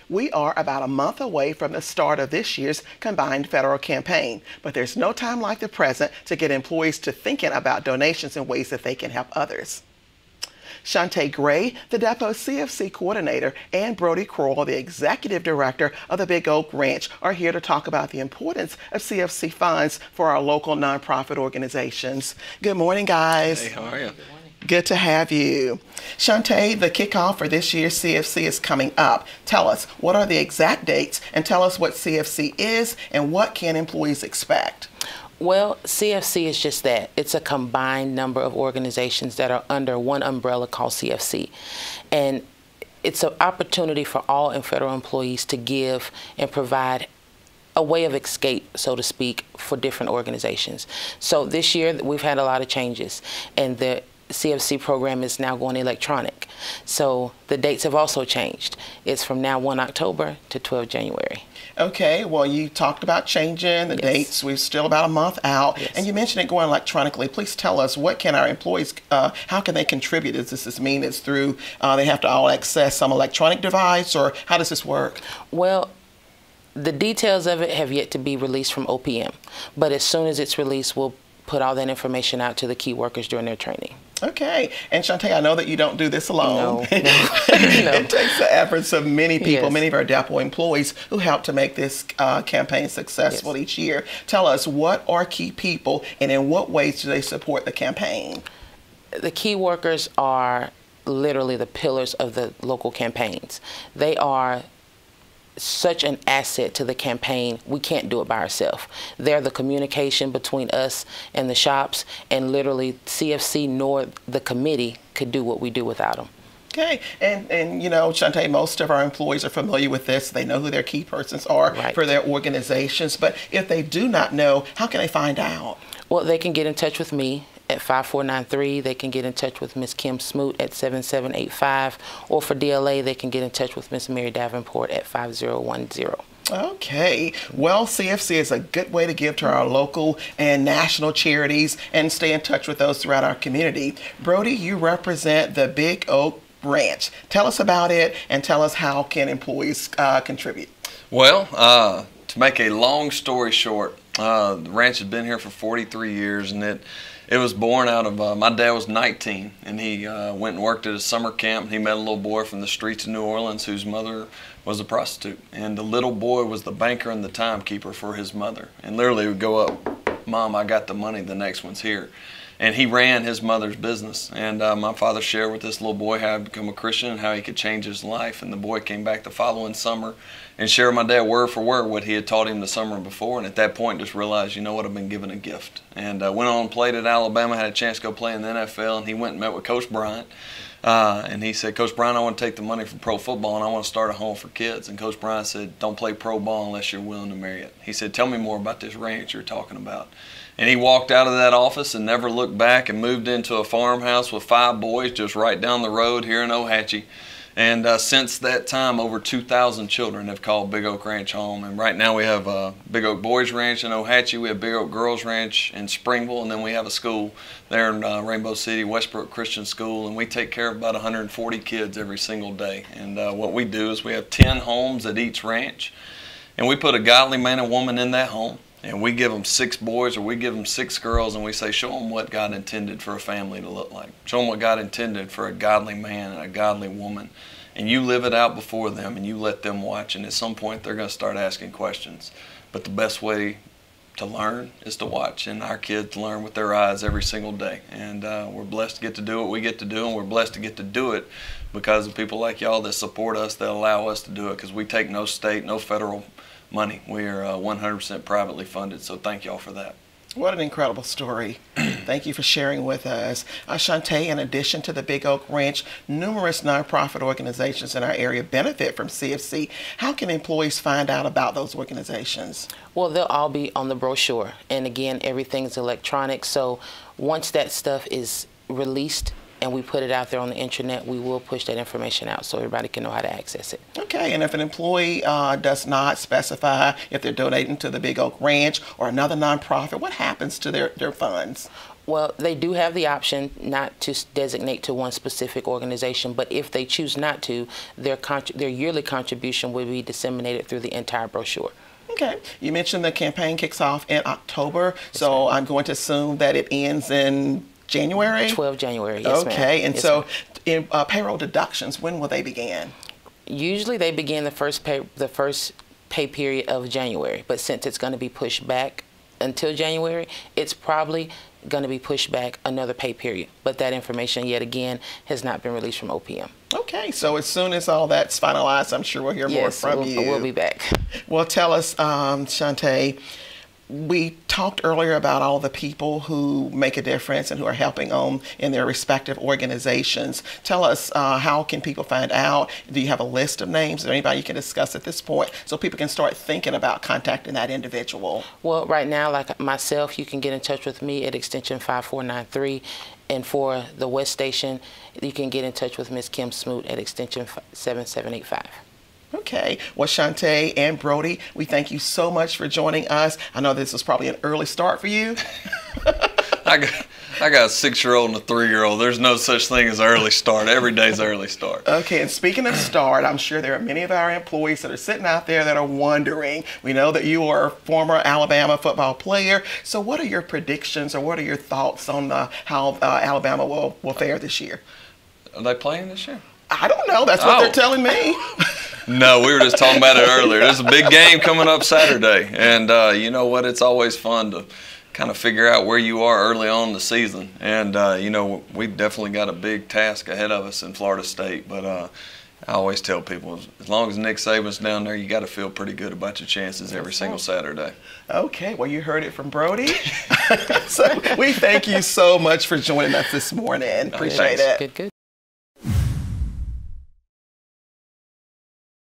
We are about a month away from the start of this year's combined federal campaign, but there's no time like the present to get employees to thinking about donations and ways that they can help others. Shynta Gray, the Depot CFC coordinator, and Brodie Croyle, the executive director of the Big Oak Ranch, are here to talk about the importance of CFC funds for our local nonprofit organizations. Good morning, guys. Hey, how are you? Good to have you. Shynta, the kickoff for this year's CFC is coming up. Tell us, what are the exact dates, and tell us what CFC is and what can employees expect? Well, CFC is just that. It's a combined number of organizations that are under one umbrella called CFC. And it's an opportunity for all federal employees to give and provide a way of escape, so to speak, for different organizations. So this year we've had a lot of changes, and the CFC program is now going electronic. So the dates have also changed. It's from now 1 October to 12 January. Okay, well, you talked about changing the dates. We're still about a month out. Yes. And you mentioned it going electronically. Please tell us, what can our employees, how can they contribute? Does this mean it's through, they have to all access some electronic device, or how does this work? Well, the details of it have yet to be released from OPM. But as soon as it's released, we'll put all that information out to the key workers during their training. Okay. And Shynta, I know that you don't do this alone. No. It takes the efforts of many people, Yes. many of our Depot employees who help to make this campaign successful each year. Tell us, what are key people and in what ways do they support the campaign? The key workers are literally the pillars of the local campaigns. They are such an asset to the campaign. We can't do it by ourselves. They're the communication between us and the shops, and literally CFC nor the committee could do what we do without them. Okay, and you know, Shynta, most of our employees are familiar with this. They know who their key persons are for their organizations, but if they do not know, how can they find out? Well, they can get in touch with me at 5493. They can get in touch with Miss Kim Smoot at 7785, or for DLA, they can get in touch with Miss Mary Davenport at 5010. Okay, well, CFC is a good way to give to our local and national charities and stay in touch with those throughout our community. Brodie, you represent the Big Oak Ranch. Tell us about it and tell us how can employees contribute. Well, to make a long story short, the ranch has been here for 43 years, and it was born out of, my dad was 19, and he went and worked at a summer camp, and he met a little boy from the streets of New Orleans whose mother was a prostitute. And the little boy was the banker and the timekeeper for his mother. And literally would go up, "Mom, I got the money, the next one's here." And he ran his mother's business. And my father shared with this little boy how he'd become a Christian and how he could change his life. And the boy came back the following summer and shared with my dad word for word what he had taught him the summer before. And at that point just realized, you know what, I've been given a gift. And went on and played at Alabama, had a chance to go play in the NFL. And he went and met with Coach Bryant. And he said, "Coach Bryant, I want to take the money from pro football and I want to start a home for kids." And Coach Bryant said, "Don't play pro ball unless you're willing to marry it." He said, "Tell me more about this ranch you're talking about." And he walked out of that office and never looked back and moved into a farmhouse with 5 boys just right down the road here in Ohatchee. And since that time, over 2,000 children have called Big Oak Ranch home. And right now we have Big Oak Boys Ranch in Ohatchee, we have Big Oak Girls Ranch in Springville, and then we have a school there in Rainbow City, Westbrook Christian School, and we take care of about 140 kids every single day. And what we do is we have 10 homes at each ranch, and we put a godly man and woman in that home. And we give them 6 boys or we give them 6 girls, and we say, show them what God intended for a family to look like. Show them what God intended for a godly man and a godly woman. And you live it out before them and you let them watch. And at some point they're going to start asking questions. But the best way to learn is to watch. And our kids learn with their eyes every single day. And we're blessed to get to do what we get to do. And we're blessed to get to do it because of people like y'all that support us, that allow us to do it. Because we take no state, no federal money. We are 100% privately funded, so thank y'all for that. What an incredible story. Thank you for sharing with us. Shynta, in addition to the Big Oak Ranch, numerous nonprofit organizations in our area benefit from CFC. How can employees find out about those organizations? Well, they'll all be on the brochure. And again, everything's electronic, so once that stuff is released and we put it out there on the internet, we will push that information out so everybody can know how to access it. Okay, and if an employee does not specify if they're donating to the Big Oak Ranch or another nonprofit, what happens to their funds? Well, they do have the option not to designate to one specific organization, but if they choose not to, their yearly contribution will be disseminated through the entire brochure. Okay. You mentioned the campaign kicks off in October, so I'm going to assume that it ends in January? 12 January, yes, ma'am. Okay, and yes, so in payroll deductions, when will they begin? Usually they begin the first pay period of January, but since it's going to be pushed back until January, it's probably going to be pushed back another pay period. But that information, yet again, has not been released from OPM. Okay, so as soon as all that's finalized, I'm sure we'll hear more from you. We'll be back. Well, tell us, Shynta, we talked earlier about all the people who make a difference and who are helping in their respective organizations. Tell us, how can people find out? Do you have a list of names? Is there anybody you can discuss at this point so people can start thinking about contacting that individual? Well, right now, like myself, you can get in touch with me at extension 5493. And for the West Station, you can get in touch with Ms. Kim Smoot at extension 7785. Okay. Well, Shynta and Brodie, we thank you so much for joining us. I know this was probably an early start for you. I got a 6-year-old and a 3-year-old. There's no such thing as early start. Every day's early start. Okay, and speaking of start, I'm sure there are many of our employees that are sitting out there that are wondering. We know that you are a former Alabama football player. So what are your predictions or what are your thoughts on how Alabama will fare this year? Are they playing this year? I don't know. That's what they're telling me. No, we were just talking about it earlier. There's a big game coming up Saturday. And you know what? It's always fun to kind of figure out where you are early on in the season. And, you know, we've definitely got a big task ahead of us in Florida State. But I always tell people, as long as Nick Saban's down there, you got to feel pretty good about your chances every single Saturday. Okay, well, you heard it from Brodie. So we thank you so much for joining us this morning. Appreciate it. Good.